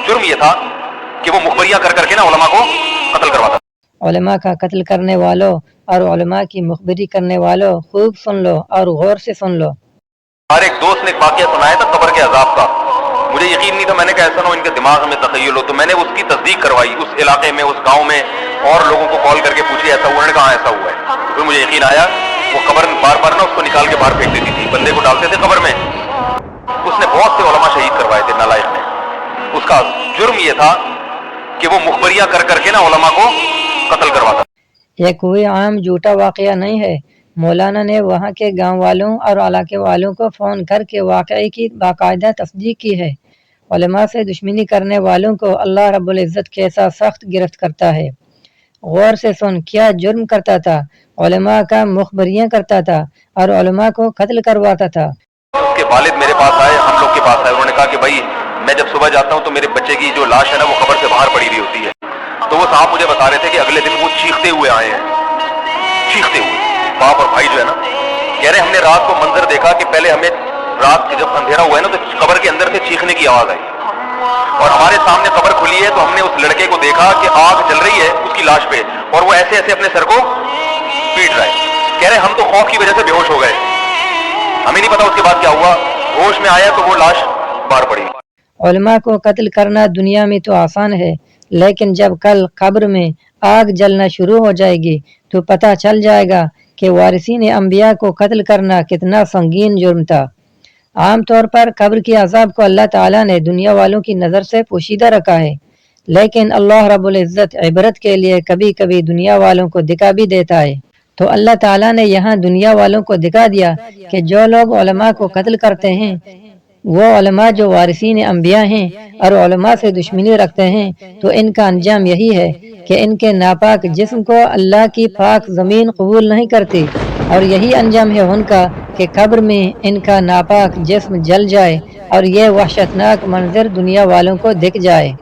जुर्म ये था कि वो मुखबरियां कर करके ना उलमा को कत्ल करवाता। उलमा का कत्ल करने वालों और उलमा की मुखबरी करने वालों, खूब सुन लो और गौर से सुन लो। हमारे एक दोस्त ने एक वाकया सुनाया था कब्र के अजाब का। मुझे यकीन नहीं था, मैंने कहा ऐसा ना हो इनके दिमाग में तखय्युल हो, तो मैंने उसकी तस्दीक करवाई उस इलाके में, उस गांव में, और लोगों को कॉल करके पूछी ऐसा हुआ, उन्होंने कहा ऐसा हुआ है। फिर मुझे यकीन आया। वो कब्र बार बार ना उसको निकाल के बाहर फेंक देती थी, बंदे को डालते थे कब्र में। उसने बहुत से उलमा शहीद करवाए थे नालायक ने। उसका जुर्म ये था कि वो मुखबरियां कर करके ना उलमा को कत्ल करवाता। यह कोई आम झूठा वाकया नहीं है। मौलाना ने वहाँ के गांव वालों और इलाके वालों को फ़ोन करके वाक़ये की बाकायदा तस्दीक की है। उलमा से दुश्मनी करने वालों को अल्लाह रब्बुल इज़्ज़त कैसा सख्त गिरफ्त करता है। गौर से सुन, क्या जुर्म करता था। उलमा का मुखबरियाँ करता था और उलमा को कत्ल करवाता था। उसके वालिद मेरे पास आए, हम लोग के पास आए। उन्होंने कहा कि भाई मैं जब सुबह जाता हूँ तो मेरे बच्चे की जो लाश है ना वो कब्र से बाहर पड़ी हुई होती है। तो वो साहब मुझे बता रहे थे कि अगले दिन वो चीखते हुए आए हैं, चीखते हुए। बाप और भाई जो है ना, कह रहे हमने रात को मंजर देखा कि पहले हमें रात जब अंधेरा हुआ है ना तो कब्र के अंदर से चीखने की आवाज आई, और हमारे सामने कब्र खुली है तो हमने उस लड़के को देखा कि आग जल रही है उसकी लाश पे, और वो ऐसे ऐसे अपने सर को पीट रहा है। कह रहे हम तो खौफ की वजह से बेहोश हो गए, हमें नहीं पता उसके बाद क्या हुआ। होश में आया तो वो लाश बाहर पड़ी। उलमा को कत्ल करना दुनिया में तो आसान है, लेकिन जब कल कब्र में आग जलना शुरू हो जाएगी तो पता चल जाएगा कि वारिसीन अंबिया को कत्ल करना कितना संगीन जुर्म था। आम तौर पर कब्र के अजाब को अल्लाह ताला ने दुनिया वालों की नज़र से पोशीदा रखा है, लेकिन अल्लाह रब्बुल इज़्ज़त इबरत के लिए कभी कभी दुनिया वालों को दिखा भी देता है। तो अल्लाह ताला ने यहाँ दुनिया वालों को दिखा दिया कि जो लोग उलमा को कत्ल करते हैं वो उलमा जो वारिसीन अंबिया हैं और उलमा से दुश्मनी रखते हैं, तो इनका अंजाम यही है कि इनके नापाक जिस्म को अल्लाह की पाक ज़मीन कबूल नहीं करती, और यही अंजाम है उनका कि कब्र में इनका नापाक जिस्म जल जाए और ये वहशतनाक मंजर दुनिया वालों को दिख जाए।